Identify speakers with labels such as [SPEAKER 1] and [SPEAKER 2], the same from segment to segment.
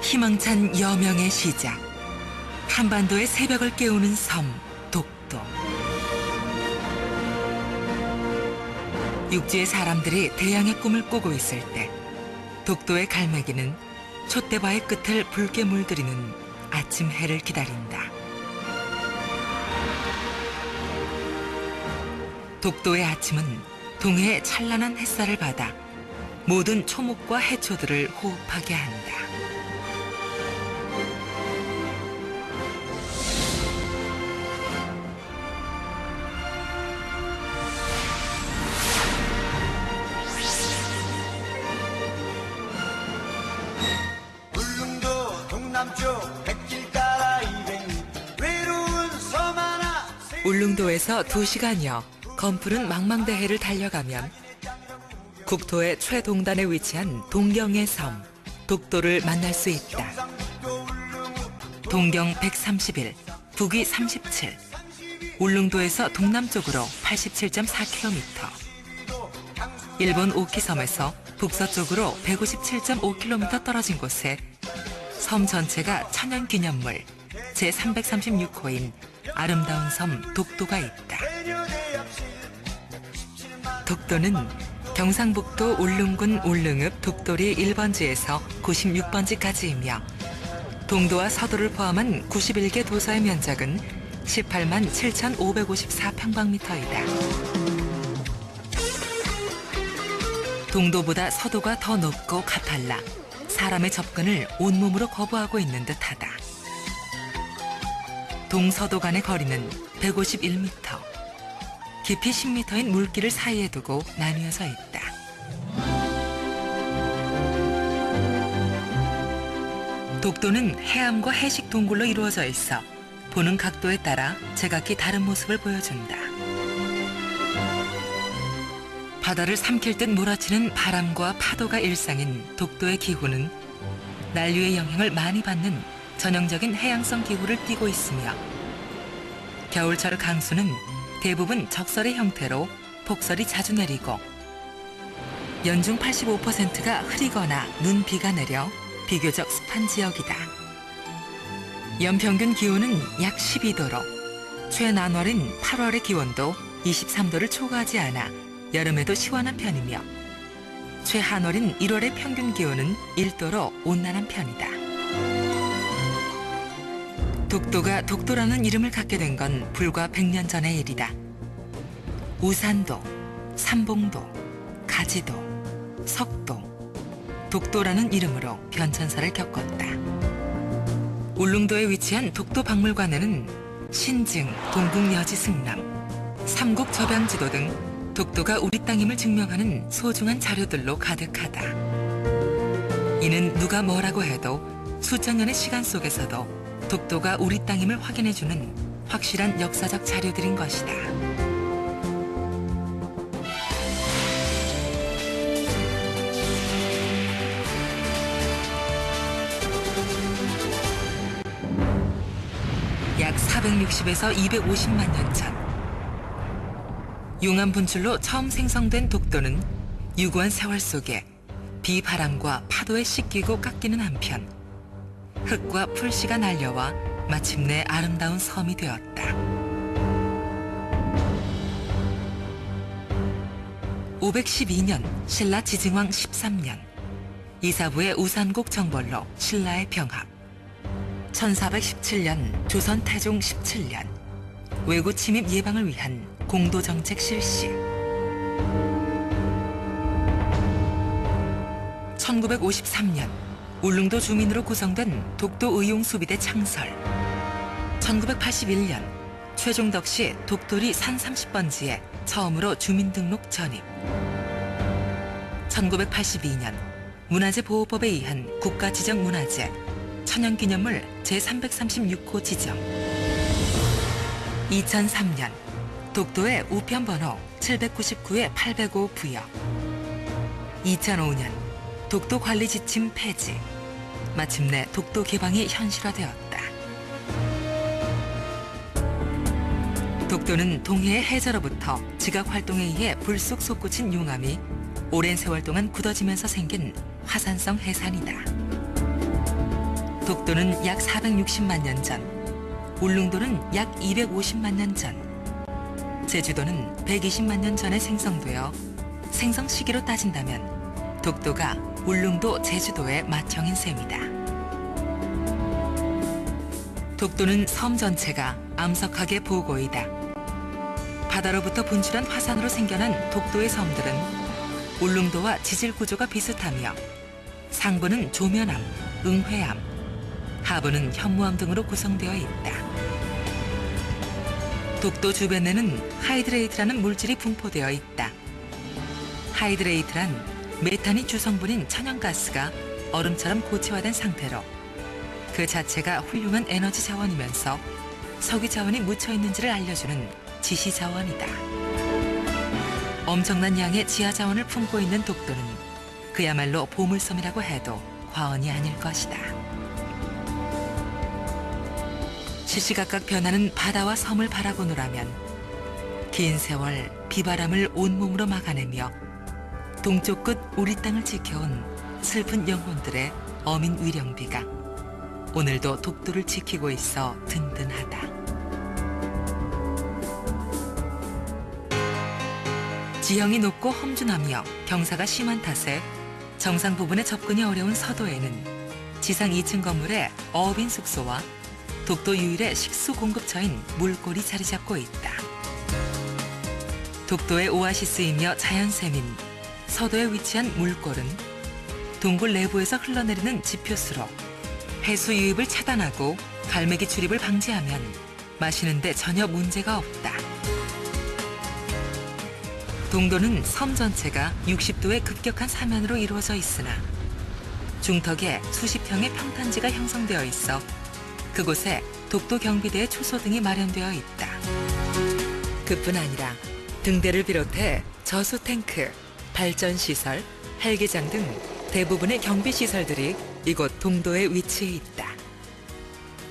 [SPEAKER 1] 희망찬 여명의 시작. 한반도의 새벽을 깨우는 섬, 독도. 육지의 사람들이 대양의 꿈을 꾸고 있을 때 독도의 갈매기는 촛대바의 끝을 붉게 물들이는 아침 해를 기다린다. 독도의 아침은 동해의 찬란한 햇살을 받아 모든 초목과 해초들을 호흡하게 한다.
[SPEAKER 2] 울릉도 동남쪽 백길 따라 200m 외로운 섬 하나.
[SPEAKER 1] 울릉도에서 2시간여 검푸른 망망대해를 달려가면 국토의 최동단에 위치한 동경의 섬, 독도를 만날 수 있다. 동경 131, 북위 37, 울릉도에서 동남쪽으로 87.4km, 일본 오키섬에서 북서쪽으로 157.5km 떨어진 곳에 섬 전체가 천연기념물 제336호인 아름다운 섬 독도가 있다. 독도는 경상북도 울릉군 울릉읍 독도리 1번지에서 96번지까지이며 동도와 서도를 포함한 91개 도서의 면적은 18만 7,554평방미터이다. 동도보다 서도가 더 높고 가팔라 사람의 접근을 온몸으로 거부하고 있는 듯하다. 동서도 간의 거리는 151m, 깊이 10m인 물길을 사이에 두고 나뉘어져 있다. 독도는 해암과 해식 동굴로 이루어져 있어 보는 각도에 따라 제각기 다른 모습을 보여준다. 바다를 삼킬 듯 몰아치는 바람과 파도가 일상인 독도의 기후는 난류의 영향을 많이 받는 전형적인 해양성 기후를 띠고 있으며 겨울철 강수는 대부분 적설의 형태로 폭설이 자주 내리고 연중 85%가 흐리거나 눈비가 내려 비교적 습한 지역이다. 연평균 기온은 약 12도로 최난월인 8월의 기온도 23도를 초과하지 않아 여름에도 시원한 편이며 최한월인 1월의 평균 기온은 1도로 온난한 편이다. 독도가 독도라는 이름을 갖게 된 건 불과 100년 전의 일이다. 우산도, 삼봉도, 가지도, 석도, 독도라는 이름으로 변천사를 겪었다. 울릉도에 위치한 독도박물관에는 신증, 동국여지승남, 삼국접양지도 등 독도가 우리 땅임을 증명하는 소중한 자료들로 가득하다. 이는 누가 뭐라고 해도 수천 년의 시간 속에서도 독도가 우리 땅임을 확인해주는 확실한 역사적 자료들인 것이다. 약 460에서 250만 년 전, 용암 분출로 처음 생성된 독도는 유구한 세월 속에 비바람과 파도에 씻기고 깎이는 한편 흙과 풀씨가 날려와 마침내 아름다운 섬이 되었다. 512년 신라 지증왕 13년 이사부의 우산국 정벌로 신라의 병합, 1417년 조선 태종 17년 외구 침입 예방을 위한 공도정책 실시, 1953년 울릉도 주민으로 구성된 독도의용수비대 창설, 1981년 최종덕씨 독도리 산 30번지에 처음으로 주민등록 전입, 1982년 문화재 보호법에 의한 국가지정문화재 천연기념물 제336호 지정, 2003년 독도의 우편번호 799에 805 부여, 2005년 독도 관리 지침 폐지, 마침내 독도 개방이 현실화되었다. 독도는 동해의 해저로부터 지각 활동에 의해 불쑥 솟구친 용암이 오랜 세월 동안 굳어지면서 생긴 화산성 해산이다. 독도는 약 460만 년 전, 울릉도는 약 250만 년 전, 제주도는 120만 년 전에 생성되어 생성 시기로 따진다면 독도가 울릉도, 제주도의 맏형인 셈이다. 독도는 섬 전체가 암석학의 보고이다. 바다로부터 분출한 화산으로 생겨난 독도의 섬들은 울릉도와 지질 구조가 비슷하며 상부는 조면암, 응회암, 하부는 현무암 등으로 구성되어 있다. 독도 주변에는 하이드레이트라는 물질이 분포되어 있다. 하이드레이트란 메탄이 주성분인 천연가스가 얼음처럼 고체화된 상태로 그 자체가 훌륭한 에너지 자원이면서 석유 자원이 묻혀 있는지를 알려주는 지시 자원이다. 엄청난 양의 지하 자원을 품고 있는 독도는 그야말로 보물섬이라고 해도 과언이 아닐 것이다. 시시각각 변하는 바다와 섬을 바라보노라면 긴 세월 비바람을 온몸으로 막아내며 동쪽 끝 우리 땅을 지켜온 슬픈 영혼들의 어민 위령비가 오늘도 독도를 지키고 있어 든든하다. 지형이 높고 험준하며 경사가 심한 탓에 정상 부분에 접근이 어려운 서도에는 지상 2층 건물에 어업인 숙소와 독도 유일의 식수 공급처인 물골이 자리 잡고 있다. 독도의 오아시스이며 자연샘인 서도에 위치한 물골은 동굴 내부에서 흘러내리는 지표수로 해수 유입을 차단하고 갈매기 출입을 방지하면 마시는데 전혀 문제가 없다. 동도는 섬 전체가 60도의 급격한 사면으로 이루어져 있으나 중턱에 수십 평의 평탄지가 형성되어 있어 그곳에 독도 경비대의 초소 등이 마련되어 있다. 그뿐 아니라 등대를 비롯해 저수 탱크, 발전시설, 헬기장 등 대부분의 경비시설들이 이곳 동도에 위치해 있다.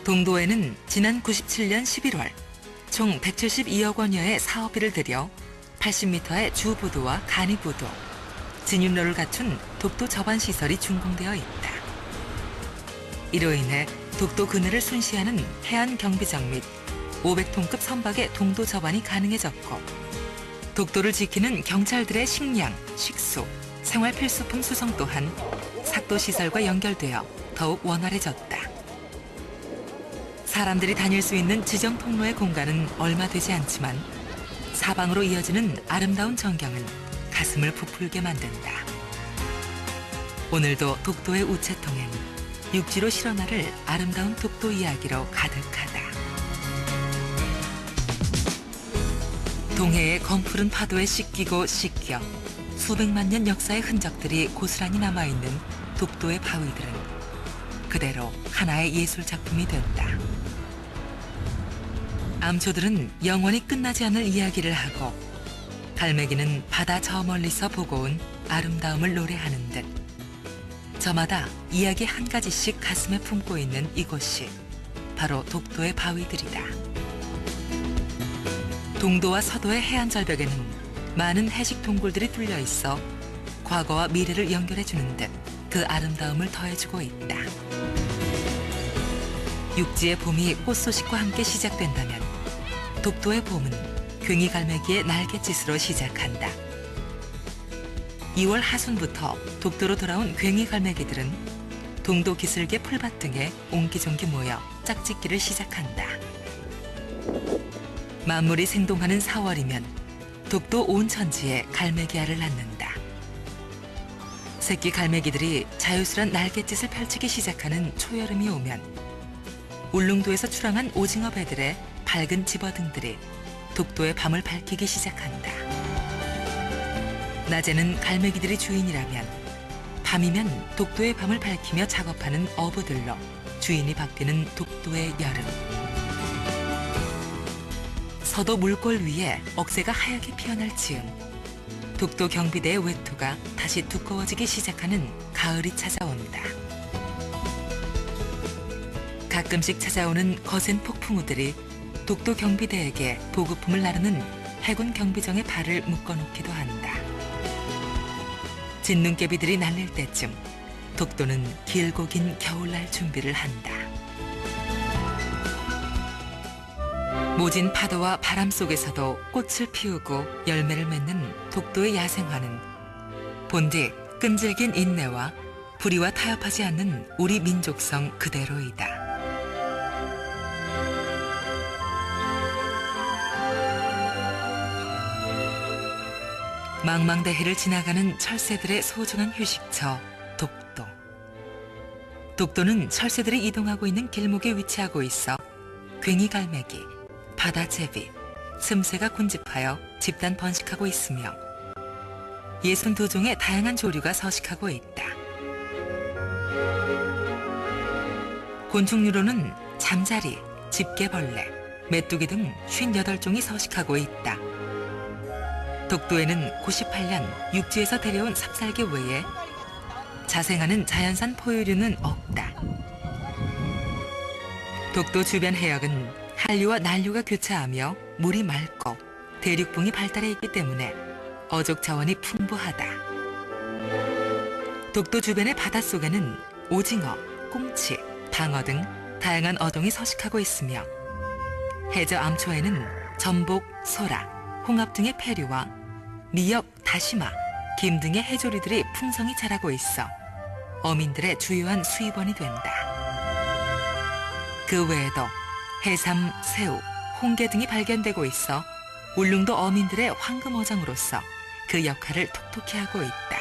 [SPEAKER 1] 동도에는 지난 97년 11월 총 172억 원여의 사업비를 들여 80m의 주부도와 간이부도, 진입로를 갖춘 독도 저반시설이 준공되어 있다. 이로 인해 독도 그늘을 순시하는 해안경비정 및 500톤급 선박의 동도 저반이 가능해졌고 독도를 지키는 경찰들의 식량, 식수, 생활필수품 수송 또한 삭도시설과 연결되어 더욱 원활해졌다. 사람들이 다닐 수 있는 지정 통로의 공간은 얼마 되지 않지만 사방으로 이어지는 아름다운 전경은 가슴을 부풀게 만든다. 오늘도 독도의 우체통엔 육지로 실어나를 아름다운 독도 이야기로 가득하다. 동해의 검푸른 파도에 씻기고 씻겨 수백만 년 역사의 흔적들이 고스란히 남아있는 독도의 바위들은 그대로 하나의 예술 작품이 된다. 암초들은 영원히 끝나지 않을 이야기를 하고 갈매기는 바다 저 멀리서 보고 온 아름다움을 노래하는 듯 저마다 이야기 한 가지씩 가슴에 품고 있는 이곳이 바로 독도의 바위들이다. 동도와 서도의 해안 절벽에는 많은 해식 동굴들이 뚫려 있어 과거와 미래를 연결해주는 듯 그 아름다움을 더해주고 있다. 육지의 봄이 꽃소식과 함께 시작된다면 독도의 봄은 괭이갈매기의 날갯짓으로 시작한다. 2월 하순부터 독도로 돌아온 괭이갈매기들은 동도 기슭의 풀밭 등에 옹기종기 모여 짝짓기를 시작한다. 만물이 생동하는 4월이면 독도 온 천지에 갈매기알을 낳는다. 새끼 갈매기들이 자유스런 날갯짓을 펼치기 시작하는 초여름이 오면 울릉도에서 출항한 오징어 배들의 밝은 집어등들이 독도의 밤을 밝히기 시작한다. 낮에는 갈매기들이 주인이라면 밤이면 독도의 밤을 밝히며 작업하는 어부들로 주인이 바뀌는 독도의 여름. 서도 물골 위에 억새가 하얗게 피어날 즈음 독도 경비대의 외투가 다시 두꺼워지기 시작하는 가을이 찾아온다. 가끔씩 찾아오는 거센 폭풍우들이 독도 경비대에게 보급품을 나르는 해군 경비정의 발을 묶어놓기도 한다. 진눈깨비들이 날릴 때쯤 독도는 길고 긴 겨울날 준비를 한다. 모진 파도와 바람 속에서도 꽃을 피우고 열매를 맺는 독도의 야생화는 본디 끈질긴 인내와 불의와 타협하지 않는 우리 민족성 그대로이다. 망망대해를 지나가는 철새들의 소중한 휴식처 독도. 독도는 철새들이 이동하고 있는 길목에 위치하고 있어 괭이갈매기, 바다제비, 슴새가 군집하여 집단 번식하고 있으며 62종의 다양한 조류가 서식하고 있다. 곤충류로는 잠자리, 집게벌레, 메뚜기 등 58종이 서식하고 있다. 독도에는 98년 육지에서 데려온 삽살개 외에 자생하는 자연산 포유류는 없다. 독도 주변 해역은 한류와 난류가 교차하며 물이 맑고 대륙붕이 발달해 있기 때문에 어족 자원이 풍부하다. 독도 주변의 바닷속에는 오징어, 꽁치, 방어 등 다양한 어종이 서식하고 있으며 해저 암초에는 전복, 소라, 홍합 등의 페류와 미역, 다시마, 김 등의 해조류들이 풍성히 자라고 있어 어민들의 주요한 수입원이 된다. 그 외에도 해삼, 새우, 홍게 등이 발견되고 있어 울릉도 어민들의 황금어장으로서 그 역할을 톡톡히 하고 있다.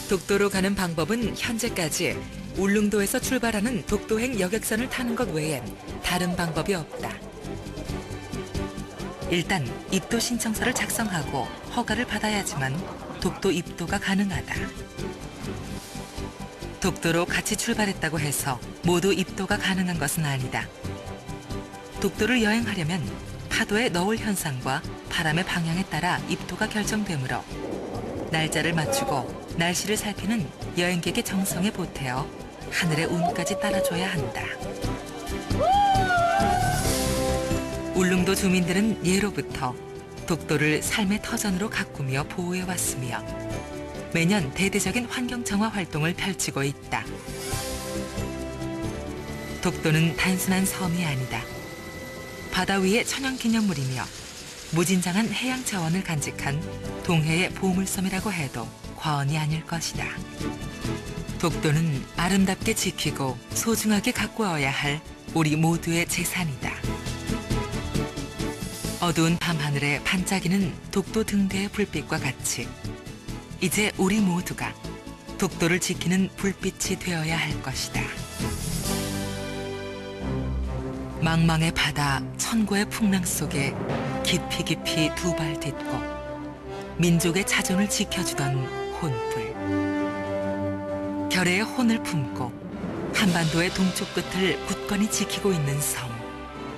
[SPEAKER 1] 독도로 가는 방법은 현재까지 울릉도에서 출발하는 독도행 여객선을 타는 것 외엔 다른 방법이 없다. 일단 입도 신청서를 작성하고 허가를 받아야지만 독도 입도가 가능하다. 독도로 같이 출발했다고 해서 모두 입도가 가능한 것은 아니다. 독도를 여행하려면 파도의 너울 현상과 바람의 방향에 따라 입도가 결정되므로 날짜를 맞추고 날씨를 살피는 여행객의 정성에 보태어 하늘의 운까지 따라줘야 한다. 울릉도 주민들은 예로부터 독도를 삶의 터전으로 가꾸며 보호해왔으며 매년 대대적인 환경정화 활동을 펼치고 있다. 독도는 단순한 섬이 아니다. 바다 위의 천연기념물이며 무진장한 해양 자원을 간직한 동해의 보물섬이라고 해도 과언이 아닐 것이다. 독도는 아름답게 지키고 소중하게 가꾸어야 할 우리 모두의 재산이다. 어두운 밤하늘에 반짝이는 독도 등대의 불빛과 같이 이제 우리 모두가 독도를 지키는 불빛이 되어야 할 것이다. 망망의 바다, 천고의 풍랑 속에 깊이 깊이 두 발 딛고 민족의 자존을 지켜주던 혼불. 결의의 혼을 품고 한반도의 동쪽 끝을 굳건히 지키고 있는 섬,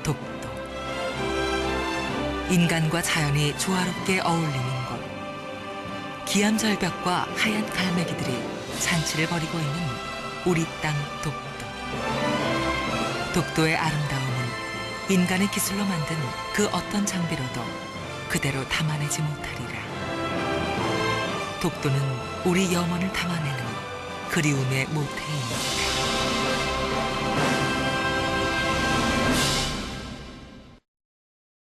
[SPEAKER 1] 독도. 인간과 자연이 조화롭게 어울리는 곳. 기암절벽과 하얀 갈매기들이 잔치를 벌이고 있는 우리 땅 독도. 독도의 아름다움은 인간의 기술로 만든 그 어떤 장비로도 그대로 담아내지 못하리라. 독도는 우리 영혼을 담아내는 그리움의 모태입니다.